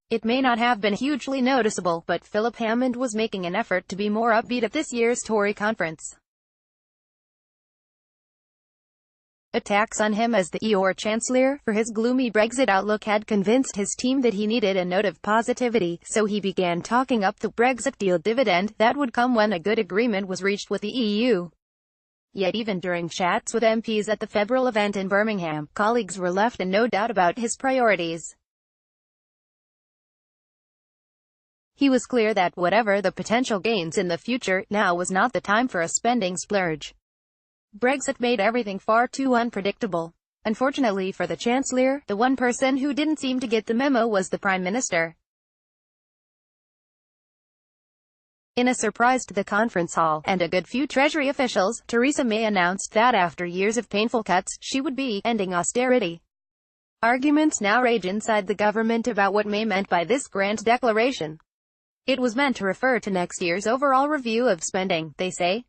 It may not have been hugely noticeable, but Philip Hammond was making an effort to be more upbeat at this year's Tory conference. Attacks on him as the Eeyore chancellor for his gloomy Brexit outlook had convinced his team that he needed a note of positivity, so he began talking up the Brexit deal dividend that would come when a good agreement was reached with the EU. Yet even during chats with MPs at the febrile event in Birmingham, colleagues were left in no doubt about his priorities. He was clear that whatever the potential gains in the future, now was not the time for a spending splurge. Brexit made everything far too unpredictable. Unfortunately for the Chancellor, the one person who didn't seem to get the memo was the Prime Minister. In a surprise to the conference hall, and a good few Treasury officials, Theresa May announced that after years of painful cuts, she would be ending austerity. Arguments now rage inside the government about what May meant by this grand declaration. It was meant to refer to next year's overall review of spending, they say.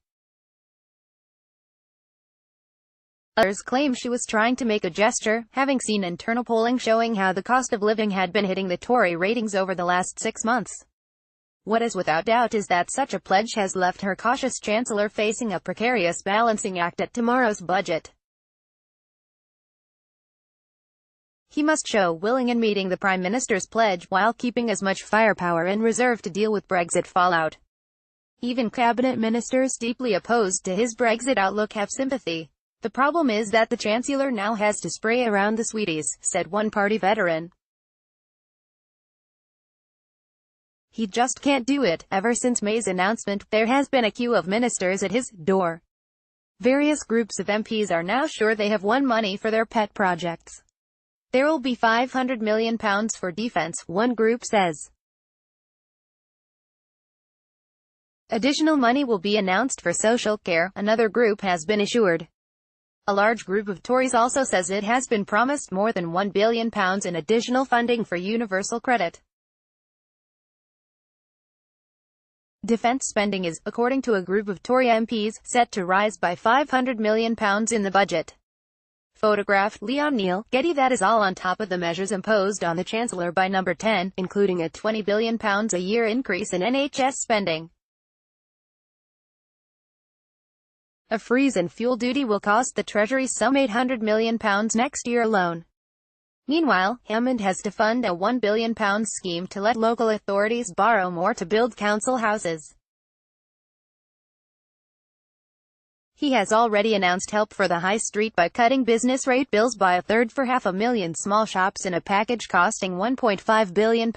Others claim she was trying to make a gesture, having seen internal polling showing how the cost of living had been hitting the Tory ratings over the last 6 months. What is without doubt is that such a pledge has left her cautious chancellor facing a precarious balancing act at tomorrow's budget. He must show willing in meeting the Prime Minister's pledge, while keeping as much firepower in reserve to deal with Brexit fallout. Even cabinet ministers deeply opposed to his Brexit outlook have sympathy. The problem is that the Chancellor now has to spray around the sweeties, said one party veteran. He just can't do it. Ever since May's announcement, there has been a queue of ministers at his door. Various groups of MPs are now sure they have won money for their pet projects. There will be £500 million for defence, one group says. Additional money will be announced for social care, another group has been assured. A large group of Tories also says it has been promised more than £1 billion in additional funding for universal credit. Defence spending is, according to a group of Tory MPs, set to rise by £500 million in the budget. Photographed Leon Neal, Getty. That is all on top of the measures imposed on the Chancellor by Number 10, including a £20 billion a year increase in NHS spending. A freeze in fuel duty will cost the Treasury some £800 million next year alone. Meanwhile, Hammond has to fund a £1 billion scheme to let local authorities borrow more to build council houses. He has already announced help for the high street by cutting business rate bills by a third for 500,000 small shops in a package costing £1.5 billion.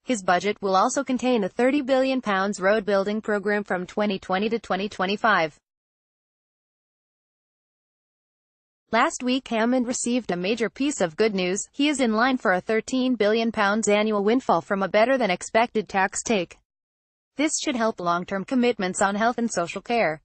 His budget will also contain a £30 billion road building program from 2020 to 2025. Last week Hammond received a major piece of good news. He is in line for a £13 billion annual windfall from a better-than-expected tax take. This should help long-term commitments on health and social care.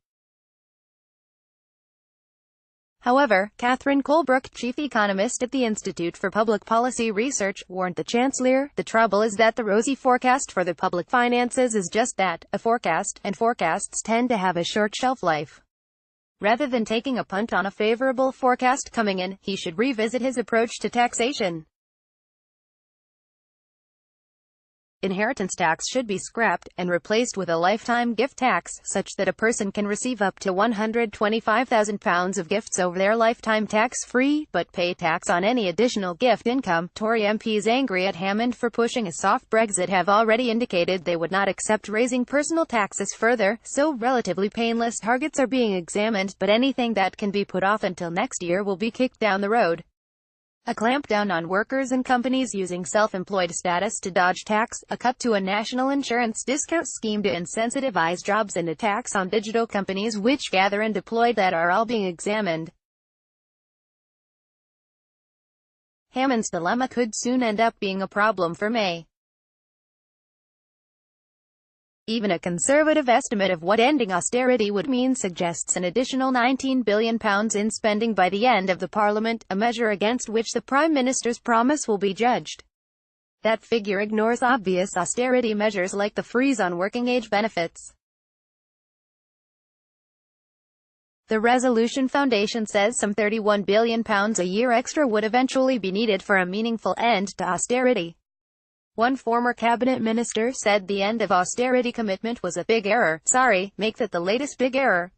However, Catherine Colebrook, chief economist at the Institute for Public Policy Research, warned the Chancellor, the trouble is that the rosy forecast for the public finances is just that, a forecast, and forecasts tend to have a short shelf life. Rather than taking a punt on a favorable forecast coming in, he should revisit his approach to taxation. Inheritance tax should be scrapped, and replaced with a lifetime gift tax, such that a person can receive up to £125,000 of gifts over their lifetime tax-free, but pay tax on any additional gift income. Tory MPs angry at Hammond for pushing a soft Brexit have already indicated they would not accept raising personal taxes further, so relatively painless targets are being examined, but anything that can be put off until next year will be kicked down the road. A clampdown on workers and companies using self-employed status to dodge tax, a cut to a national insurance discount scheme to incentivize jobs, and a tax on digital companies which gather and deploy that are all being examined. Hammond's dilemma could soon end up being a problem for May. Even a conservative estimate of what ending austerity would mean suggests an additional £19 billion in spending by the end of the Parliament, a measure against which the Prime Minister's promise will be judged. That figure ignores obvious austerity measures like the freeze on working age benefits. The Resolution Foundation says some £31 billion a year extra would eventually be needed for a meaningful end to austerity. One former cabinet minister said the end of austerity commitment was a big error. Sorry, make that the latest big error.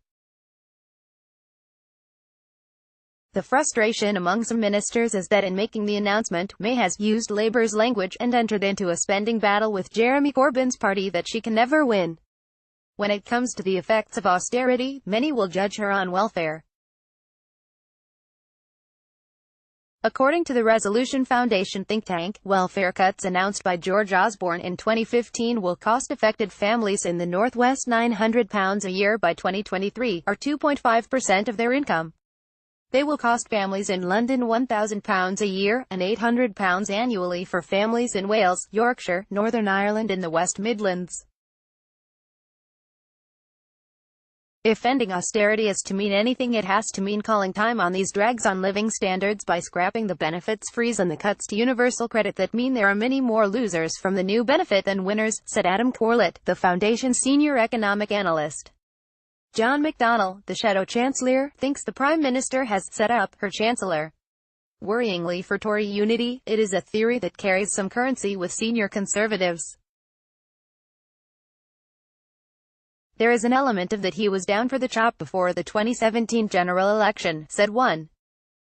The frustration among some ministers is that in making the announcement, May has used Labour's language and entered into a spending battle with Jeremy Corbyn's party that she can never win. When it comes to the effects of austerity, many will judge her on welfare. According to the Resolution Foundation think tank, welfare cuts announced by George Osborne in 2015 will cost affected families in the Northwest £900 a year by 2023, or 2.5% of their income. They will cost families in London £1,000 a year, and £800 annually for families in Wales, Yorkshire, Northern Ireland and the West Midlands. If ending austerity is to mean anything, it has to mean calling time on these drags on living standards by scrapping the benefits freeze and the cuts to universal credit that mean there are many more losers from the new benefit than winners, said Adam Corlett, the Foundation's senior economic analyst. John McDonnell, the shadow chancellor, thinks the Prime Minister has set up her chancellor. Worryingly for Tory unity, it is a theory that carries some currency with senior Conservatives. There is an element of that he was down for the chop before the 2017 general election, said one.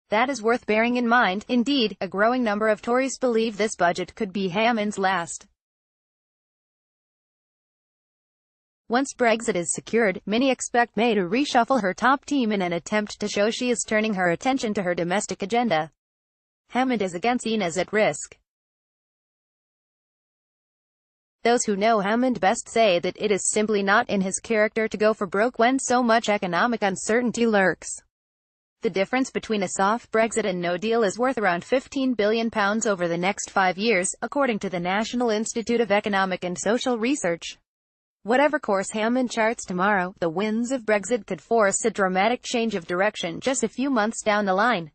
That is worth bearing in mind. Indeed, a growing number of Tories believe this budget could be Hammond's last. Once Brexit is secured, many expect May to reshuffle her top team in an attempt to show she is turning her attention to her domestic agenda. Hammond is again seen as at risk. Those who know Hammond best say that it is simply not in his character to go for broke when so much economic uncertainty lurks. The difference between a soft Brexit and no deal is worth around £15 billion over the next 5 years, according to the National Institute of Economic and Social Research. Whatever course Hammond charts tomorrow, the winds of Brexit could force a dramatic change of direction just a few months down the line.